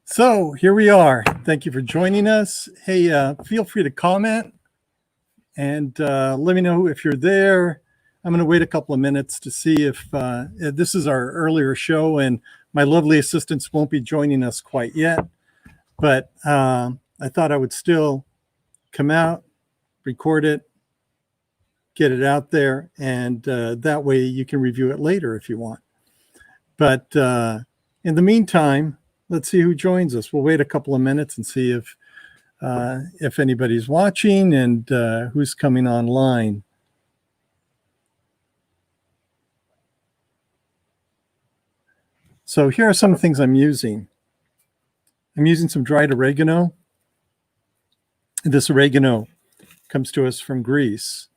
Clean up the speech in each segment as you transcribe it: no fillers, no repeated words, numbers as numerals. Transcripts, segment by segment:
So here we are. Thank you for joining us. Hey, feel free to comment and let me know if you're there. I'm going to wait a couple of minutes to see if this is our earlier show, and my lovely assistants won't be joining us quite yet. But I thought I would still come out, record it, get it out there, and that way you can review it later if you want. But in the meantime, let's see who joins us. We'll wait a couple of minutes and see if anybody's watching and who's coming online. So here are some of the things I'm using. I'm using some dried oregano. This oregano comes to us from Greece.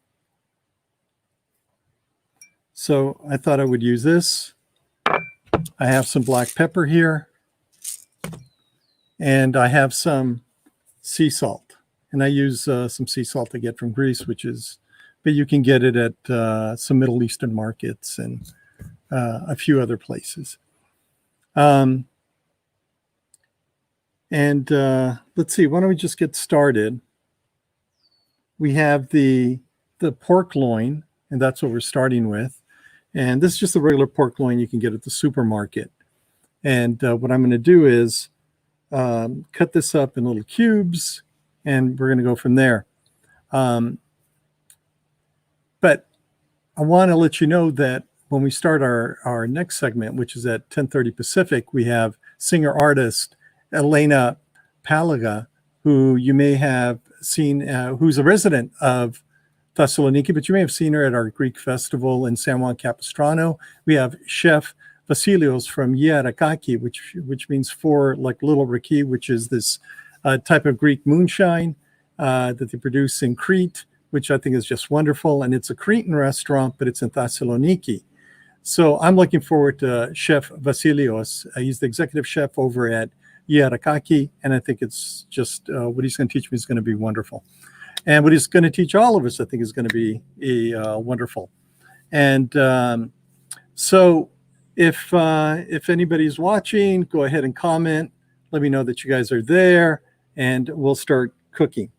So I thought I would use this. I have some black pepper here. And I have some sea salt, and I use some sea salt I get from Greece, but you can get it at some Middle Eastern markets and a few other places. And let's see, why don't we just get started? We have the pork loin, and that's what we're starting with. And this is just the regular pork loin you can get at the supermarket. And what I'm going to do is cut this up in little cubes, and we're going to go from there. But I want to let you know that when we start our next segment, which is at 10:30 Pacific, we have singer-artist Elena Palaga, who you may have seen, who's a resident of Thessaloniki, but you may have seen her at our Greek festival in San Juan Capistrano. We have Chef Vasilios from Yerakaki, which means four, like little raki, which is this type of Greek moonshine that they produce in Crete, which I think is just wonderful. And it's a Cretan restaurant, but it's in Thessaloniki. So I'm looking forward to Chef Vasilios. He's the executive chef over at Yerakaki, and I think it's just what he's going to teach me is going to be wonderful. And what he's going to teach all of us, I think, is going to be wonderful. And so if anybody's watching, go ahead and comment. Let me know that you guys are there, and we'll start cooking.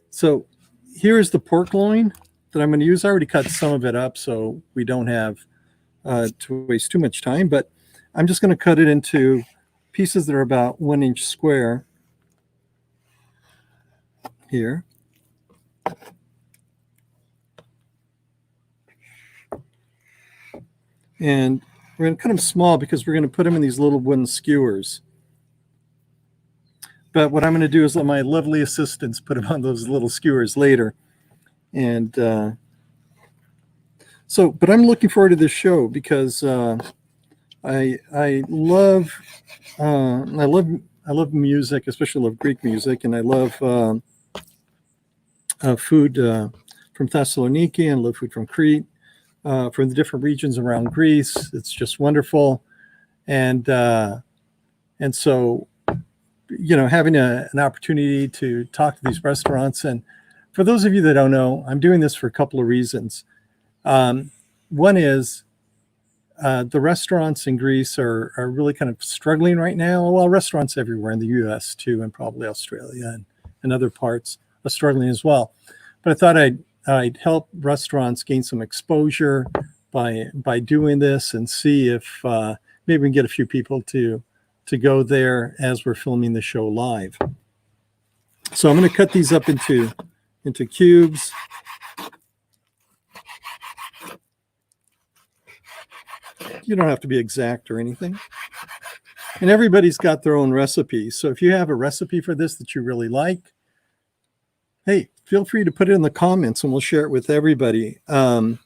So here's the pork loin that I'm going to use. I already cut some of it up, so we don't have to waste too much time. But I'm just going to cut it into pieces that are about 1 inch square here. And we're going to cut them small because we're going to put them in these little wooden skewers. But what I'm going to do is let my lovely assistants put them on those little skewers later. And but I'm looking forward to this show because I love music, especially love Greek music, and I love food from Thessaloniki, and love food from Crete. From the different regions around Greece. It's just wonderful. And so, you know, having an opportunity to talk to these restaurants. And for those of you that don't know, I'm doing this for a couple of reasons. One is the restaurants in Greece are really kind of struggling right now. Well, restaurants everywhere in the U.S. too, and probably Australia and other parts are struggling as well. But I thought I'd help restaurants gain some exposure by doing this and see if maybe we can get a few people to go there as we're filming the show live. So I'm going to cut these up into cubes. You don't have to be exact or anything. And everybody's got their own recipe. So if you have a recipe for this that you really like, hey, feel free to put it in the comments and we'll share it with everybody. You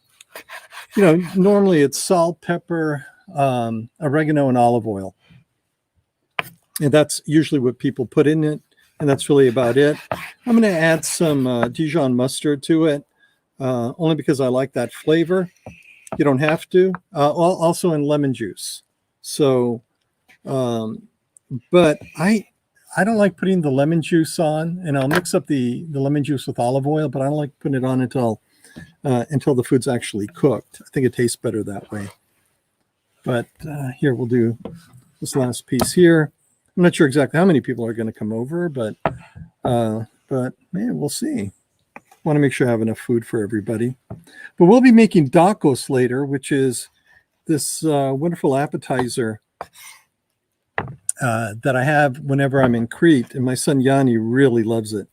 know, normally it's salt, pepper, oregano, and olive oil. And that's usually what people put in it. and that's really about it. I'm going to add some Dijon mustard to it, only because I like that flavor. You don't have to. Also in lemon juice. So, but I don't like putting the lemon juice on, and I'll mix up the lemon juice with olive oil, but I don't like putting it on until the food's actually cooked. I think it tastes better that way. But here, we'll do this last piece here. I'm not sure exactly how many people are going to come over, but man, we'll see. Want to make sure I have enough food for everybody. But we'll be making dakos later, which is this wonderful appetizer that I have whenever I'm in Crete, and my son Yanni really loves it.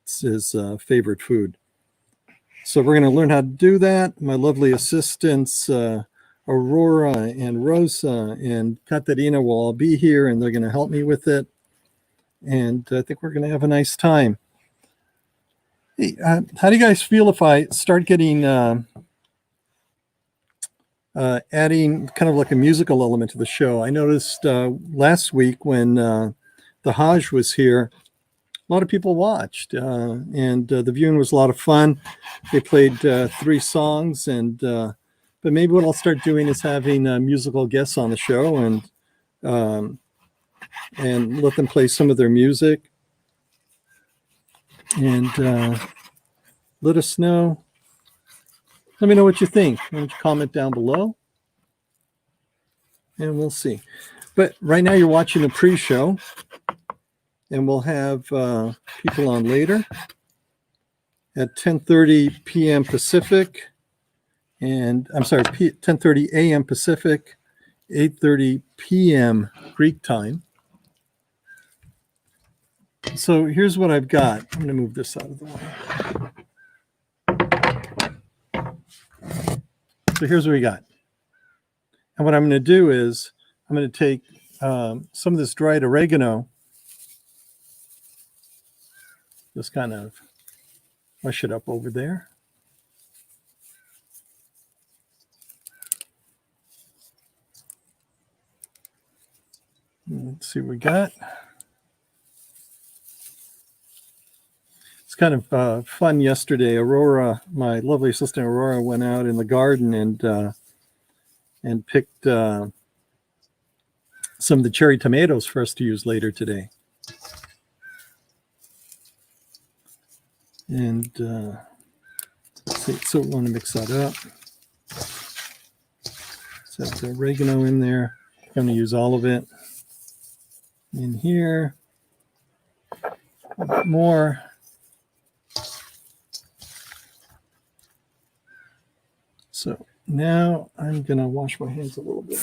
It's his favorite food. So we're going to learn how to do that. My lovely assistants, Aurora and Rosa and Katerina will all be here, and they're going to help me with it. And I think we're going to have a nice time. Hey, how do you guys feel if I start getting adding kind of like a musical element to the show? I noticed last week when the Hajj was here, a lot of people watched, and the viewing was a lot of fun. They played 3 songs, and but maybe what I'll start doing is having musical guests on the show and let them play some of their music. And let us know. Let me know what you think. Why don't you comment down below? And we'll see. But right now you're watching the pre-show. And we'll have people on later at 10:30 p.m. Pacific. And I'm sorry, 10:30 a.m. Pacific, 8:30 p.m. Greek time. So here's what I've got. I'm going to move this out of the way. So here's what we got. And what I'm going to do is I'm going to take some of this dried oregano, just kind of mush it up over there. Let's see what we got. It's kind of fun yesterday. Aurora, my lovely assistant Aurora, went out in the garden and picked some of the cherry tomatoes for us to use later today. And let's see, so we want to mix that up. Set the oregano in there. I'm going to use all of it in here. A bit more. So now I'm going to wash my hands a little bit.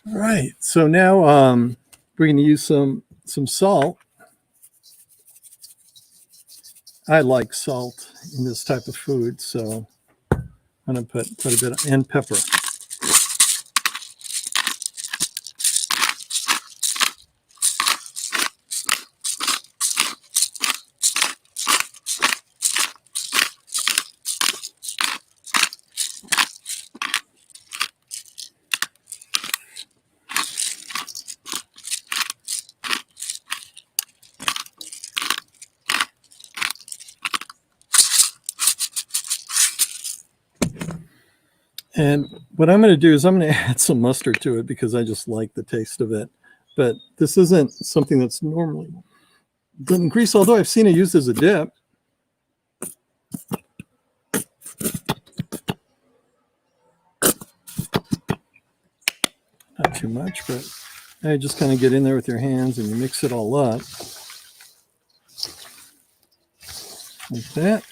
All right, so now we're going to use some salt. I like salt in this type of food, so I'm going to put a bit of, and pepper. And what I'm going to do is I'm going to add some mustard to it because I just like the taste of it. But this isn't something that's normally done in Greece, although I've seen it used as a dip. Not too much, but I just kind of get in there with your hands and you mix it all up. Like that.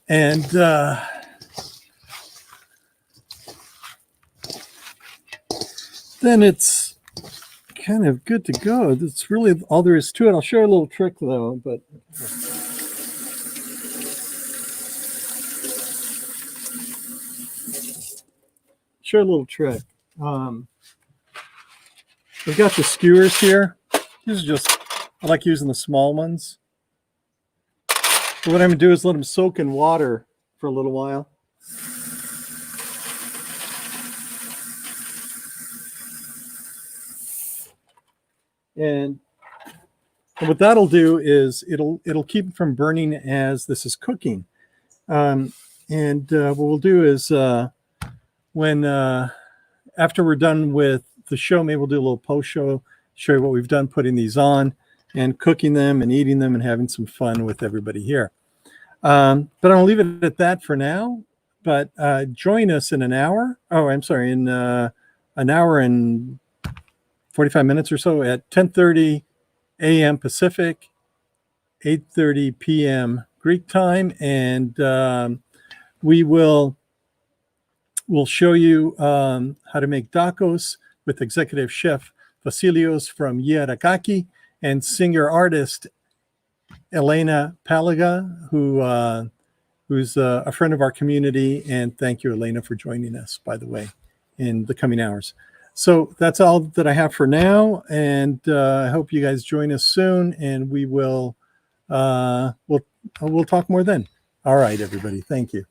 And then it's kind of good to go. That's really all there is to it. I'll show you a little trick though, but show you a little trick. We've got the skewers here. This is just I like using the small ones. So what I'm going to do is let them soak in water for a little while. And what that'll do is it'll keep it from burning as this is cooking. And what we'll do is when after we're done with the show, maybe we'll do a little post show, show you what we've done putting these on and cooking them and eating them and having some fun with everybody here. But I'll leave it at that for now. But join us in an hour. Oh, I'm sorry, in an hour and 45 minutes or so at 10:30 a.m. Pacific, 8:30 p.m. Greek time, and we'll show you how to make tacos with executive chef Vasilios from Yierakaki and singer-artist Elena Palaga, who's a friend of our community. And thank you, Elena, for joining us, by the way, in the coming hours. So that's all that I have for now, and I hope you guys join us soon, and we'll talk more then. All right, everybody. Thank you.